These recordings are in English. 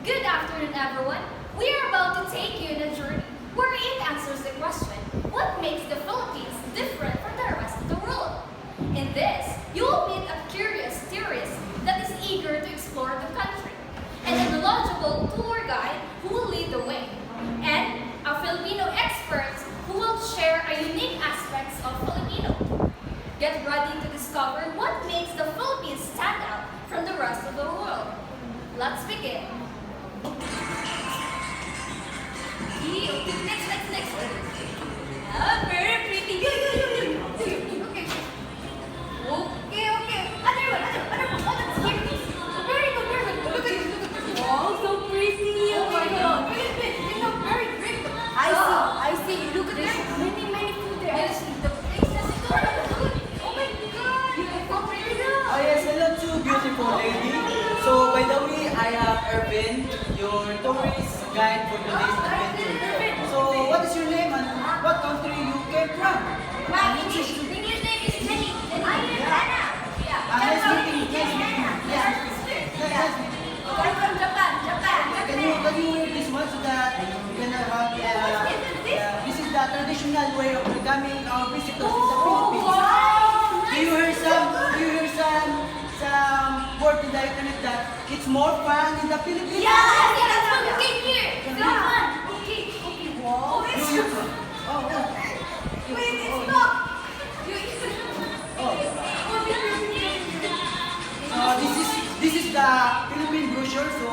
Good afternoon, everyone. We are about to take you on a journey where it answers the question, what makes the Philippines different from the rest of the world? In this, you will meet a curious tourist that is eager to explore the country, and a knowledgeable tour guide who will lead the way, and a Filipino expert who will share a unique aspects of Filipino. Get ready to discover what makes the Philippines stand out from the rest of the world. Let's begin. Next. Ah, very pretty. Okay. Other one. Here. Very good. Look at this. Wow, so pretty. Oh my God. You look very great. I see. Look at this. Many food there. Yes, the place is good. Oh my God. You look so pretty. Oh yes, hello to beautiful lady. So by the way, I am Irvin, your tourist guide for today's adventure. So what is your name and what country you came from? My English name is Jenny. And I am Hannah. Yeah. Nice meeting you. Nice meeting you. Yeah. I'm from Japan. Can you wear this one so that you can have this is the traditional way of welcoming our visitors in the Philippines. Wow. Do you hear some word in the internet that it's more fun in the Philippines? Yeah, that's why we came here. It's very fun. Okay. Wow. Wait, it's not. This is the Philippine brochure, so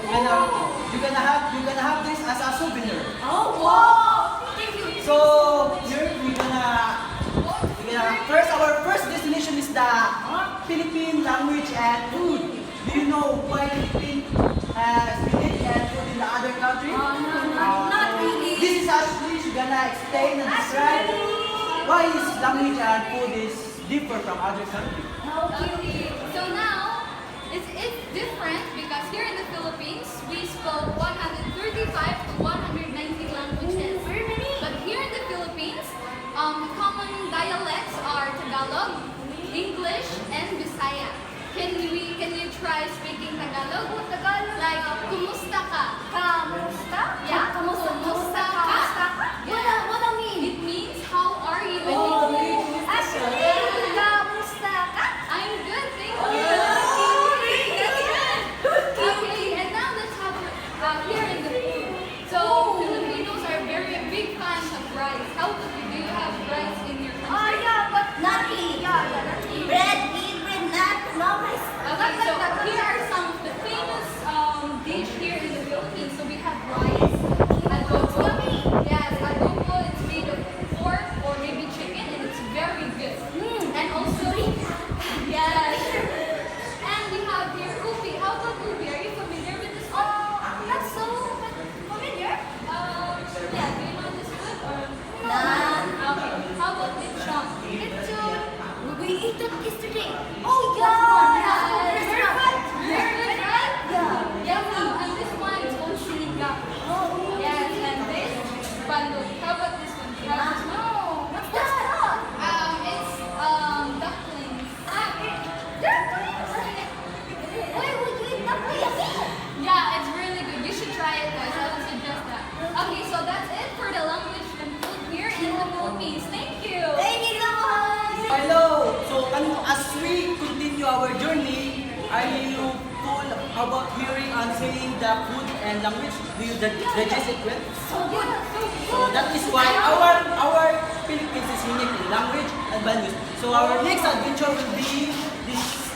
you're gonna have this as a souvenir. Oh, wow. Thank you. So here we're gonna first our first destination is the Philippine language and food. Do you know why Philippine has unique and food in the other country? Not really. This is actually gonna explain and describe why is language and food is different from other countries. Okay. So now, it's different because here in the Philippines, we spoke 135 to 190 languages. Very many. But here in the Philippines, common dialects are Tagalog, English, and Bisaya. Can you try speaking Tagalog? Like, kumusta ka? Kamusta? Yeah, kumusta ka? Yeah. What I mean? It means how are you? Actually, kamusta ka? I'm good, thank you. That's good. Okay, and now let's have here in the food. So Filipinos are very big fans of rice. How about you? Do you have rice in your country? Yeah, but not really. Bread, no rice. Okay, so here are some of the famous dish here in the Philippines. So we have rice, adobo. Yes, adobo. It's made of pork or maybe chicken, and it's very good. And also, yes. And we have here ubi. How about ubi? Are you familiar with this one? Not so familiar. Yeah. Do you know this food or? None. Okay. How about lechon? We ate it yesterday. Oh yeah. Very good, right? Yeah. Yummy. And this one is called sinigang. Oh. Yes, and this balot. How about this one? Do you have this one? No. What's that? It's dumplings. Dumpling. Why would you eat dumpling? Yeah, it's really good. You should try it, guys. I would suggest that. Okay, so that's it for the language and food here in the Philippines. Thank you. Thank you so much. Hello. So as we continue our journey, are you full about hearing and saying the food and language? Do you digest it well? So good. So that is why our Philippines is unique in language and values. So our next adventure will be this is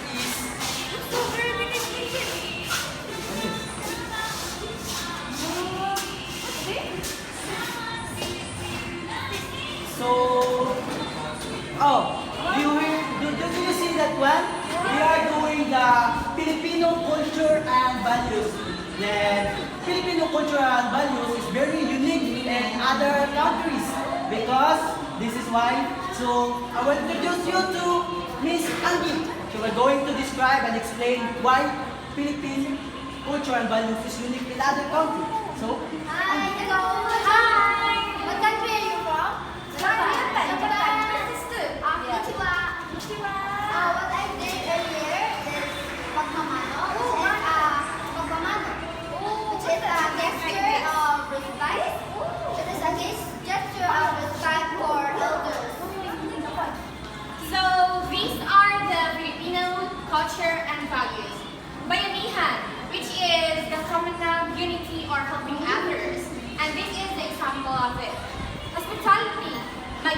So very delicious. so do you see that one? We are doing the Filipino culture and values. Then Filipino culture and values is very unique in other countries because this is why. So I will introduce you to Miss Angie. She will going to describe and explain why Philippine culture and values is unique in other countries. So Hi. Hello. Hi. What country are you from? Japan. Konnichiwa. What I did earlier is pagmamano. Pagmamano.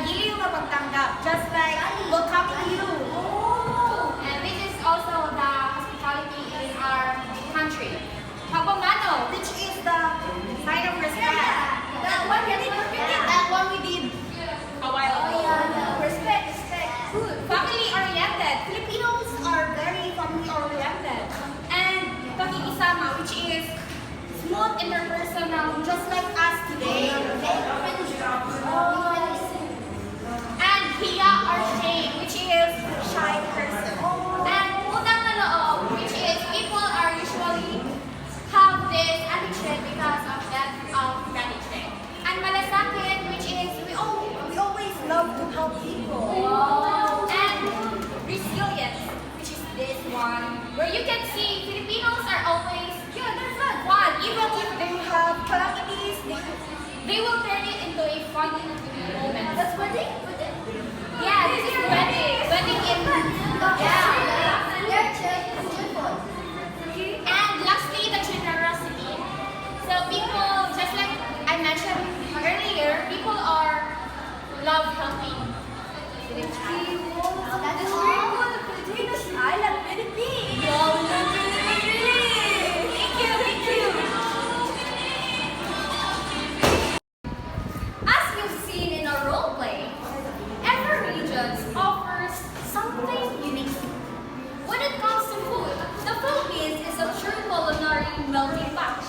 giliw nga pagtanggap. Just like welcoming you. And this is also the hospitality in our country. Pagmamano, Which is the sign of respect. That one we did. That one we did. a while ago. Respect, respect. Good. Family-oriented. Filipinos are very family-oriented. And pakikisama, which is smooth interpersonal, just like us today. And hiya or shame, which is Shy person. and utang na loob, which is people are usually have this attitude because of that gratitude. And malasakit, which is We always love to help people. and resilience, which is this one, where you can see Filipinos are always there's not one. Even if They have calamities. they will turn it into a funny moment. That's what they. Yeah, this is wedding. Wedding in They're cheerful. And lastly, the generosity. So people, just like I mentioned earlier, people are love helping. That is very good. Filipinos. I love Philippines. Thank you, thank you. As you've seen in our role play, every region offers something unique. When it comes to food, the Philippines is a true culinary melting pot.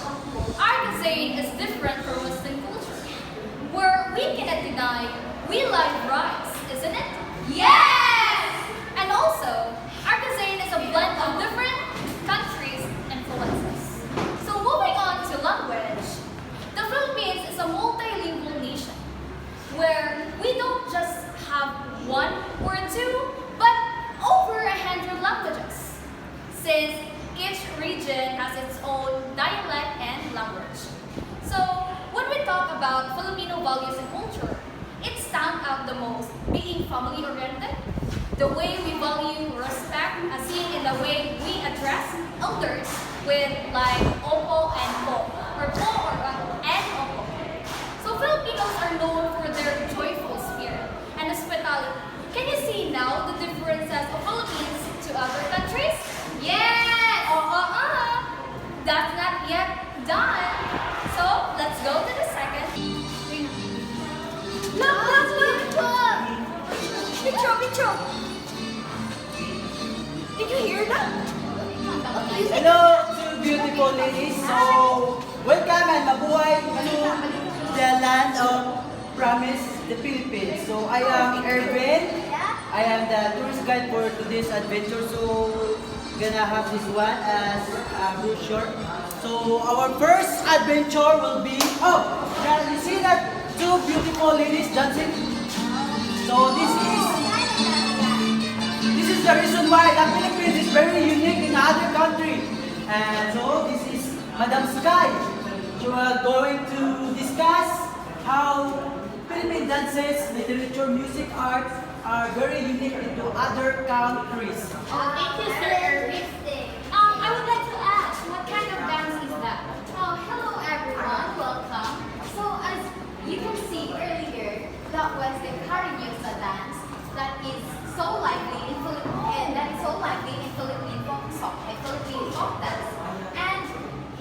Our cuisine is different from Western culture, where we cannot deny we like rice, isn't it? Yes! And also, our cuisine is a blend of different countries' influences. So moving on to language, the Philippines is a multilingual nation where we don't just have one or two, but over 100 languages, since each region has its own dialect and language. So when we talk about Filipino values and culture, it stands out the most being family-oriented, the way we value respect, as seen in the way we address elders with like opo and po, or po or and opo. So Filipinos are known for their joyful spirit and hospitality. Can you see now the differences of Philippines to other countries? Yes! That's not yet done. So let's go to the second. Look! Picture. Did you hear that? Hello to beautiful ladies. So, welcome and mabuhay to the land of promise, the Philippines. So, I am Erwin. I am the tourist guide for today's adventure. So, gonna have this one as a brochure. So, our first adventure will be, now you see that two beautiful ladies dancing? So, this is the reason why the Philippines is very unique in other country. And so this is Madam Sky. She will going to discuss how Philippine dances, literature, music, arts are very unique into other countries. Thank you, Sir Erwin. I would like to ask, what kind of dance is that? Hello everyone, welcome. So as you can see earlier, that was the Cariñosa dance that is so lively in Philippine folk song, a Philippine folk dance. And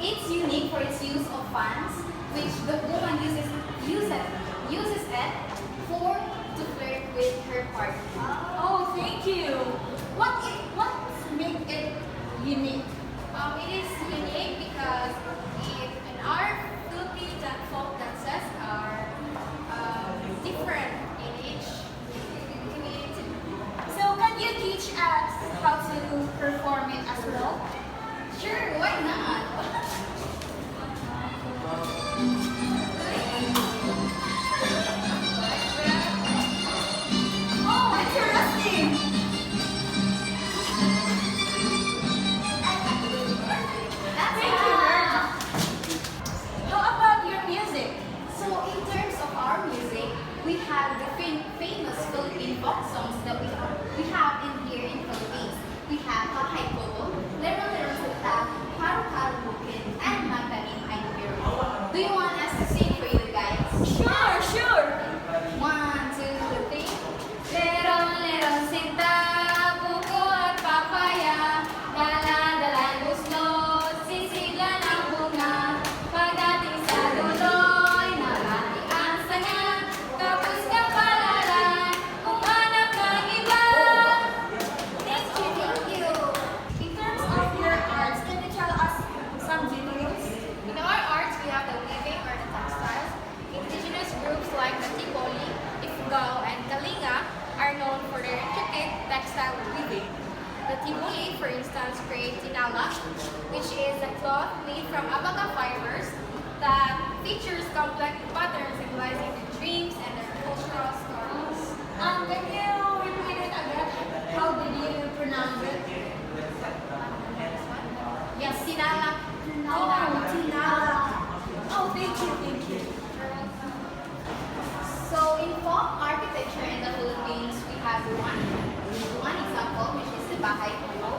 it's unique for its use of fans, which the woman uses it for to flirt with her partner. Oh, thank you. What makes it unique? It is unique because in our Philippine folk dances are different in each community. So can you teach us how to perform it as well? Sure, why not? Oh, interesting. That's Thank you very much. fibers that features complex patterns symbolizing their dreams and their cultural stories. Can you repeat it again? How did you pronounce it? Yes, sinala. Oh, tinala. Oh, thank you. So in folk architecture in the Philippines, we have one example, which is the Bahay Kubo,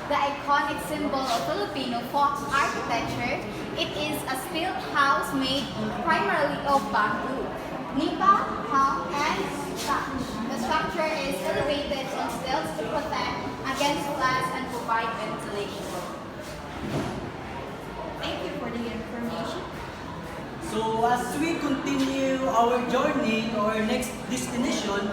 the iconic symbol of Filipino folk architecture. It is a stilt house made primarily of bamboo, nipa, palm, and thatch. The structure is elevated on stilts to protect against floods and provide ventilation. Thank you for the information. So as we continue our journey to our next destination,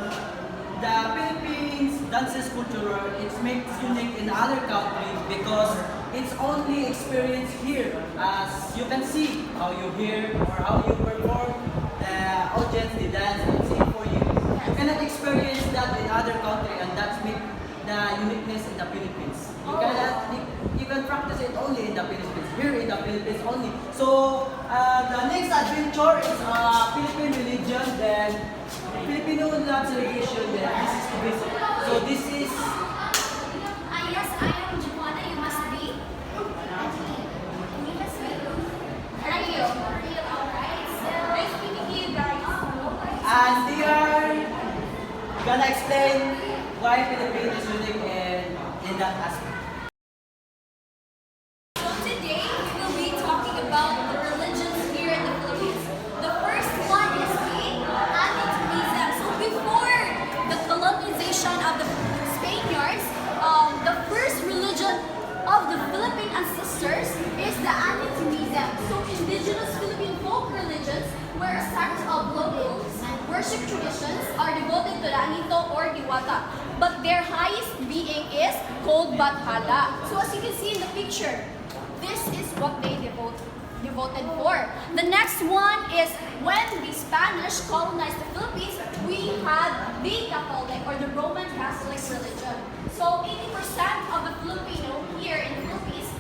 the Philippines dances culture it makes unique in other countries because it's only experienced here. As you can see how you hear or how you perform, the audience, the dance, it's in for you. You cannot experience that in other countries, and that's make the uniqueness in the Philippines. You can practice it only in the Philippines, here in the Philippines only. So the next adventure is Philippine religion, then Filipino love celebration, then this is to visit. So this is Yes, I am Juana. You must be. You must be. Radio. Alright, so nice meeting you guys. and they are gonna explain why Philippines is unique in that aspect. So today we will be talking about the religions here in the Philippines. The first one is the Anitonism. So before the colonization of the Spaniards, the first religion of the Philippine ancestors is the Anitonism. So indigenous Philippine folk religions, where a sect of local worship traditions are devoted to the Anito or Diwata, but their highest being is called Bathala. So as you can see in the picture, this is what they devoted for. The next one is when the Spanish colonized the Philippines, we had the Catholic or the Roman Catholic religion. So 80% of the Filipino here in the Philippines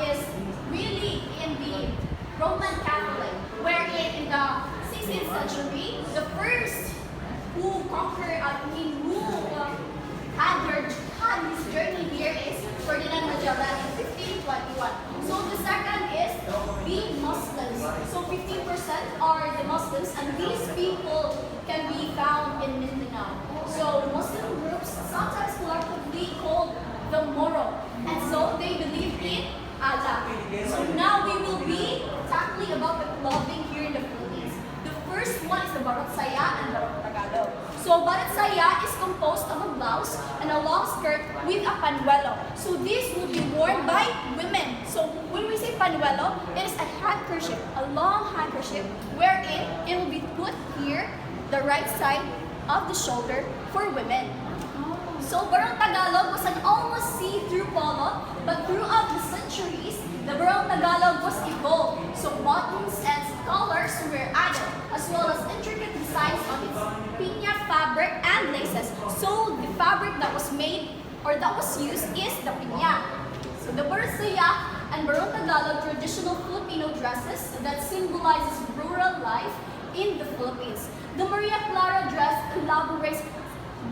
is really in the Roman Catholic, wherein in the 16th century, the first who conquered, had his journey here is Ferdinand Magellan in 1521. So the second is the Muslims. So 15% are the Muslims, and these people can be found in Mindanao. So Muslim groups sometimes collectively called the Moro, and so they believe in Allah. So now we will be tackling about the clothing here in the Philippines. The first one is the Barot Saya and Barot Tagalog. So Barot Saya is composed of a blouse and a long skirt with a panuelo. So this will be worn by women. So when we say panuelo, it is a handkerchief, a long handkerchief, wherein it will be put here, the right side of the shoulder for women. So Barong Tagalog was an almost see-through polo, but throughout the centuries, the Barong Tagalog was evolved. So buttons and collars were added, as well as intricate designs on its piña fabric and laces. So the fabric that was made or that was used is the piña. So the Barsaya and Barong Tagalog traditional Filipino dresses that symbolizes rural life in the Philippines. The Maria Clara dress elaborates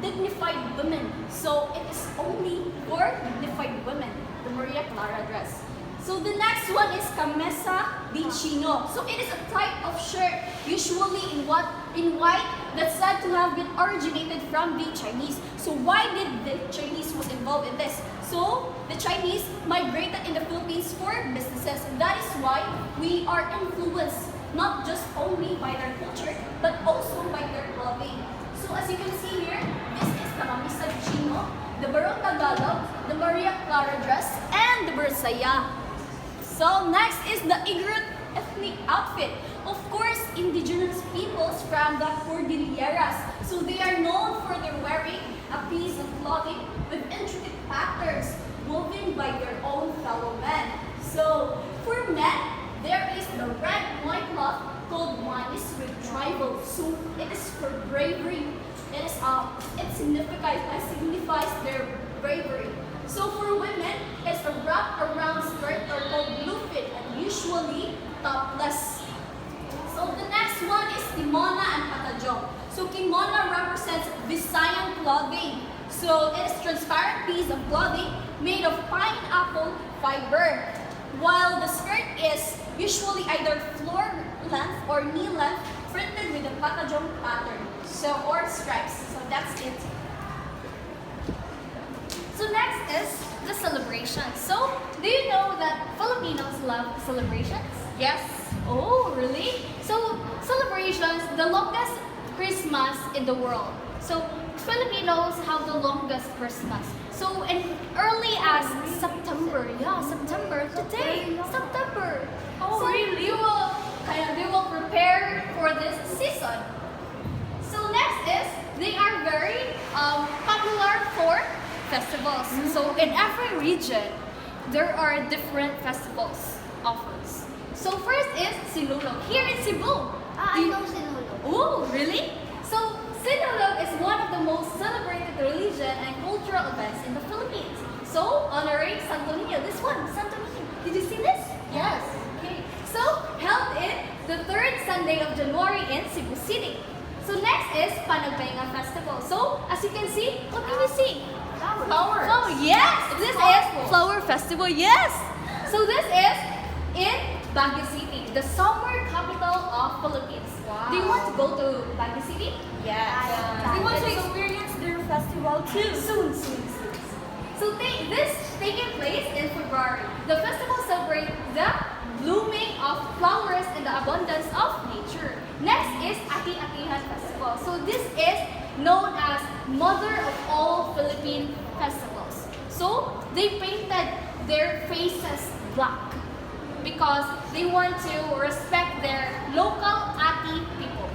dignified women. So it is only for dignified women, the Maria Clara dress. So the next one is camisa de chino. So it is a type of shirt, usually in white, that's said to have been originated from the Chinese. So why did the Chinese was involved in this? So the Chinese migrated in the Philippines for businesses. And that is why we are influenced not just only by their culture, but also by their clothing. So as you can see here, this is the camisa de chino, the Barong Tagalog, the Maria Clara dress, and the Bersaya. So next is the Igorot ethnic outfit. Of course, indigenous peoples from the Cordilleras. So they are known for their wearing a piece of clothing with intricate patterns woven by their own fellow men. So for men, there is the red loincloth called Manis with tribal. So it is for bravery. It signifies their bravery. So for women, it's a wrap around skirt or called blue fit, and usually topless. So the next one is kimono and patajong. So kimono represents Visayan clothing. So it is transparent piece of clothing made of pineapple fiber. While the skirt is usually either floor length or knee length, printed with a patajong pattern. So or stripes. So that's it. So next is the celebration. So do you know that Filipinos love celebrations? Yes. Oh, really? So celebrations, the longest Christmas in the world. So Filipinos have the longest Christmas. So in early as September, September today, September. Oh, so really? They will prepare for this season. So next is they are very popular for festivals. So in every region, there are different festivals offered. So first is Sinulog. Here in Cebu. I know Sinulog. Oh, really? So Sinulog is one of the most celebrated religion and cultural events in the Philippines. So honoring Santo Niño. This one, Santo Niño. Did you see this? Yes. Okay. So held in the third Sunday of January in Cebu City. So next is Panagbenga Festival. So as you can see, what can you see? Flowers. Oh yes, this is Flower Festival. Yes. So this is in Baguio City, the summer capital of Philippines. Wow. Do you want to go to Baguio City? Yes. Do you want to experience their festival too? Soon. So this taking place in February. The festival celebrates the blooming of flowers and the abundance of nature. Next is Ati-Atihan Festival. So this is known as mother of all Philippine festivals. So they painted their faces black because they want to respect their local Ati people.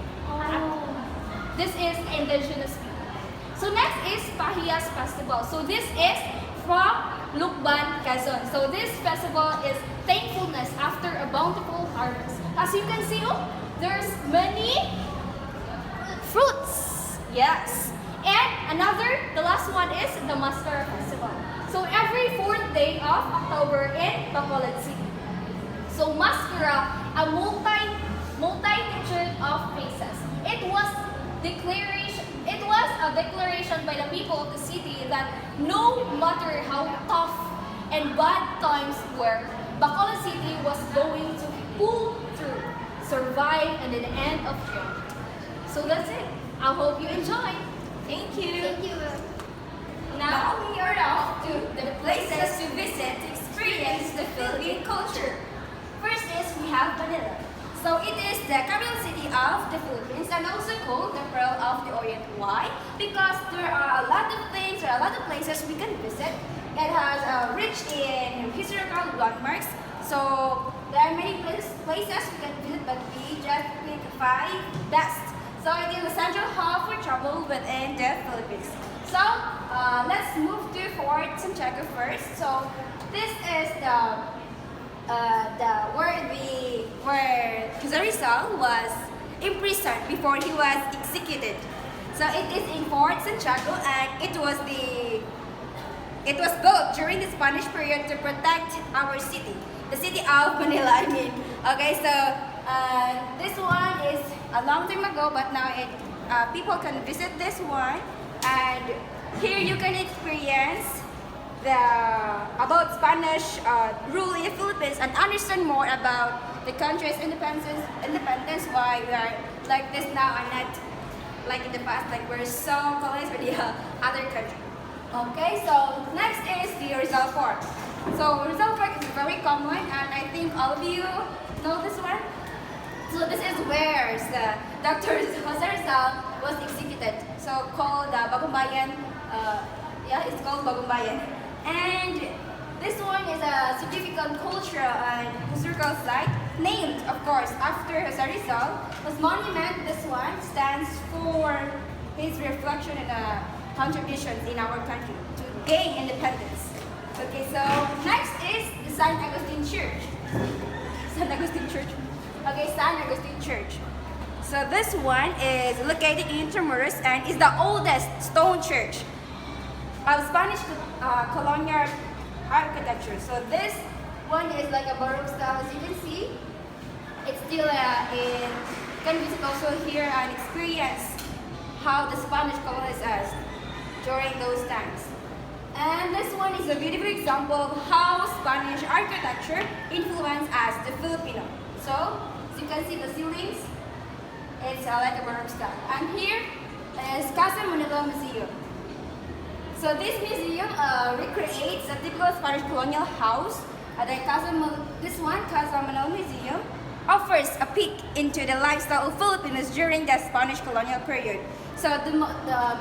This is indigenous people. So next is Pahiyas Festival. So this is from Lukban, Quezon. So this festival is thankfulness after a bountiful harvest. As you can see, there's many fruits. Yes. And the last one is the Mascara Festival. So every 4th day of October in Bacolod City. So Mascara, a multi-picture of faces. It was a declaration by the people of the city that no matter how tough and bad times were, Bacolod City was going to pull through, survive, and the end of June. So that's it. I hope you enjoy. Thank you. Thank you. Now we are off to the places to visit to experience the Philippine culture. First is we have Manila. So it is the capital city of the Philippines and also called the Pearl of the Orient. Why? Because there are a lot of things, there are a lot of places we can visit. It has rich in historical landmarks. So there are many places we can visit, but we just pick 5 best. So it is a central hub for travel within the Philippines. So let's move to Fort Santiago first. So this is where Jose Rizal was imprisoned before he was executed. So it is in Fort Santiago, and it was built during the Spanish period to protect our city, the city of Manila. Okay, so this one is a long time ago, but now people can visit this one, and here you can experience about Spanish rule in the Philippines and understand more about the country's independence, why we are like this now and not like in the past, like we're so colonized by the other country. Okay, so next is the Rizal Fort. So Rizal Fort is very common, and I think all of you know this one. So this is where the Dr. Jose Rizal was executed. So called Bagumbayan. It's called Bagumbayan. And this one is a significant cultural and historical site named, of course, after Jose Rizal. This monument, this one, stands for his reflection and contributions in our country to gain independence. Okay, so next is the San Agustin Church. San Agustin Church. Okay, San Agustin Church. So this one is located in Intramuros and is the oldest stone church of Spanish colonial architecture. So this one is like a Baroque style, as you can see. it's still can visit also here and experience how the Spanish colonized us during those times. And this one is a beautiful example of how Spanish architecture influenced us, the Filipino. So, as you can see the ceilings, it's like a Baroque style. And here is Casa Manila Museum. So this museum recreates a typical Spanish colonial house. This one, Casa Manila Museum, offers a peek into the lifestyle of Filipinos during the Spanish colonial period. So the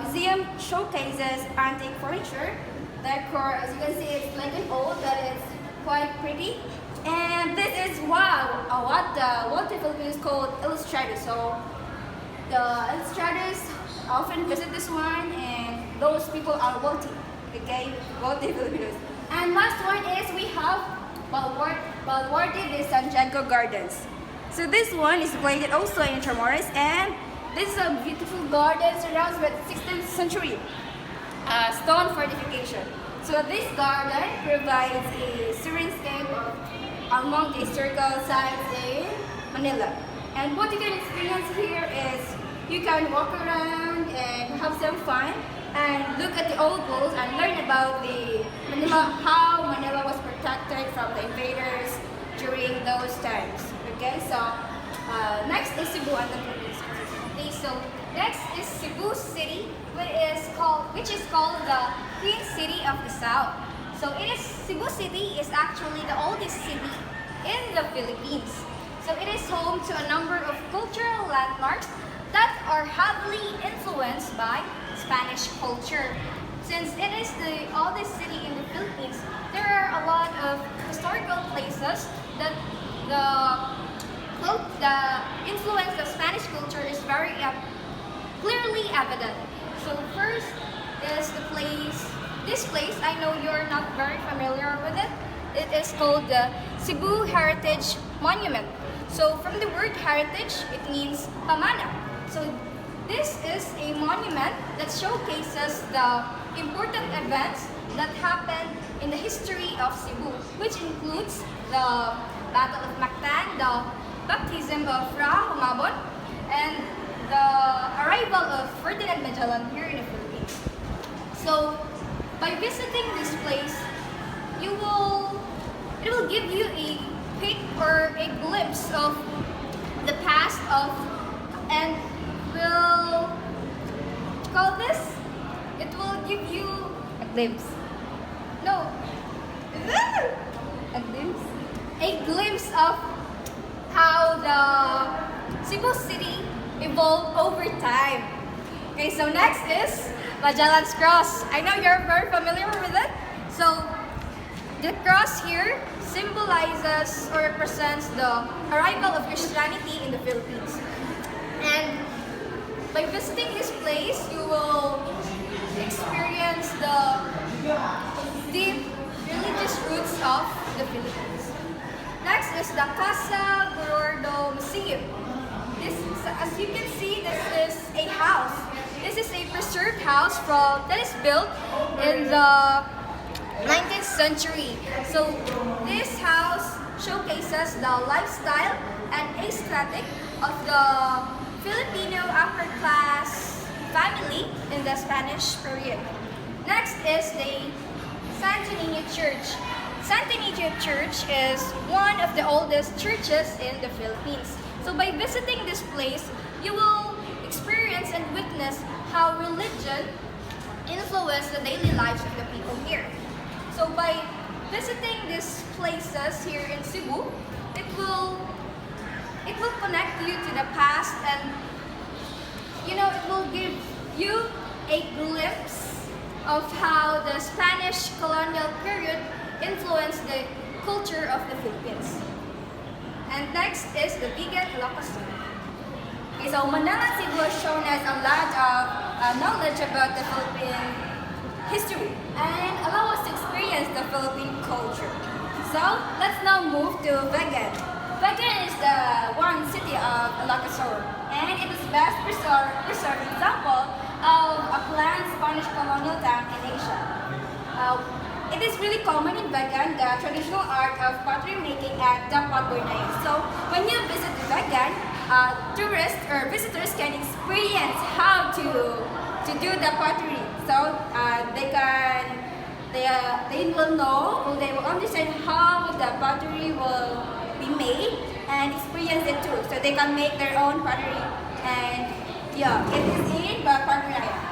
museum showcases antique furniture, decor. As you can see, it's like an old, but it's quite pretty. And this is what the Filipinos call illustrators. So the illustrators often visit this one, and those people are wealthy. Okay, wealthy Filipinos. And last one is we have Baluarte de Santiago Gardens. So this one is located also in Chamorros, and this is a beautiful garden surrounded with 16th century stone fortification. So this garden provides a serene scape among the historical sites in Manila. And what you can experience here is you can walk around and have some fun and look at the old walls and learn about how Manila was protected from the invaders during those times. Okay, so next is Cebu and the Philippines. Okay, so next is Cebu City, which is called the Queen City of the South. So Cebu City is actually the oldest city in the Philippines. So it is home to a number of cultural landmarks that are heavily influenced by Spanish culture. Since it is the oldest city in the Philippines, there are a lot of historical places that the influence of Spanish culture is very clearly evident. So first is this place, I know you're not very familiar with it. It is called the Cebu Heritage Monument. So from the word heritage, it means pamana. So this is a monument that showcases the important events that happened in the history of Cebu, which includes the Battle of Mactan, the baptism of Fra Humabon, and the arrival of Ferdinand Magellan here in the Philippines. So by visiting this place, it will give you a peek or a glimpse of the past and will call this. It will give you A glimpse. no A glimpse? a glimpse of how the Cebu City evolved over time. Okay, so next is Magellan's Cross. I know you're very familiar with it. So the cross here symbolizes or represents the arrival of Christianity in the Philippines. And by visiting this place, you will experience the deep religious roots of the Philippines. Next is the Casa Gordo Museum. As you can see, this is a house. This is a preserved house that is built in the 19th century. So this house showcases the lifestyle and aesthetic of the Filipino upper class family in the Spanish period. Next is the Santo Niño Church. Santo Niño Church is one of the oldest churches in the Philippines. So by visiting this place, you will experience and witness how religion influenced the daily lives of the people here. So by visiting these places here in Cebu, it will connect you to the past, and it will give you a glimpse of how the Spanish colonial period influenced the culture of the Philippines. And next is the Bigat Ilocos Sur. Okay, so Manila Cebu has shown us a lot of knowledge about the Philippine history and allow us to experience the Philippine culture. So let's now move to Vegan. Vegan is the one city of Ilocos Sur, and it is best preserved example of a planned Spanish colonial town in Asia. it is really common in Bagan, the traditional art of pottery making at the Potbournayan. So when you visit Bagan, tourists or visitors can experience how to do the pottery. So they will know, or they will understand how the pottery will be made and experience it too. So they can make their own pottery, and yeah, it is in Potbournayan.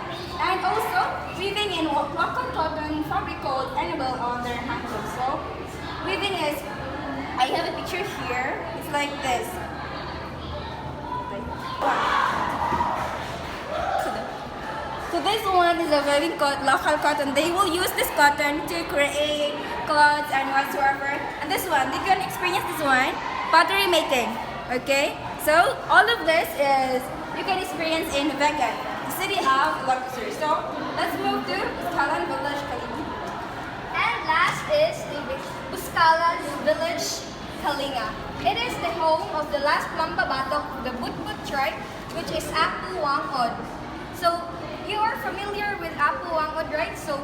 And also weaving in local cotton fabric called enable on their handlooms. So weaving is, I have a picture here. It's like this. So this one is a weaving local cotton. They will use this cotton to create clothes and whatsoever. And this one, they can experience this one, pottery making. Okay, so all of this is you can experience in Bagan, the city of Luxor. So let's move to Buskalan Village, Kalinga. And last is the Buskalan Village, Kalinga. It is the home of the last Lambabatok of the Butbut tribe, which is Apu Wangod. So you are familiar with Apu Wangod, right? So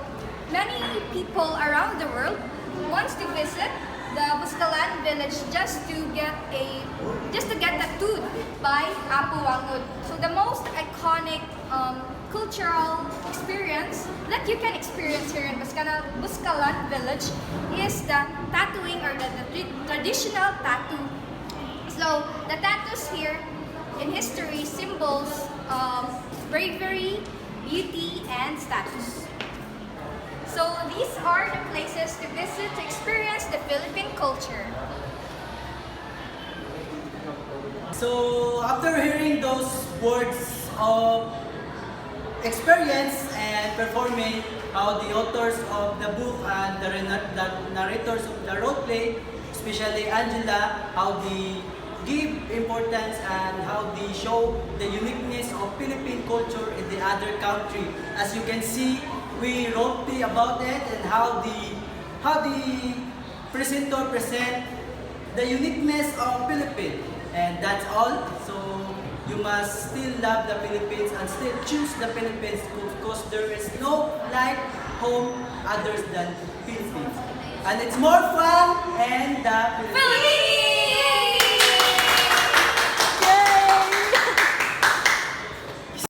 many people around the world wants to visit the Buskalan village just to get tattooed by Apu Wangod. So the most iconic cultural experience that you can experience here in Buskalan village is the tattooing, or the traditional tattoo. So the tattoos here in history symbols bravery, beauty, and status. So these are the places to visit to experience the Philippine culture. So after hearing those words of experience and performing how the authors of the book and the narrators of the role play, especially Angela, how they give importance and how they show the uniqueness of Philippine culture in the other country. As you can see, we role play about it and how the presenter present the uniqueness of Philippines. And that's all. So you must still love the Philippines and still choose the Philippines, because there is no like home others than Philippines. And it's more fun and the Philippines.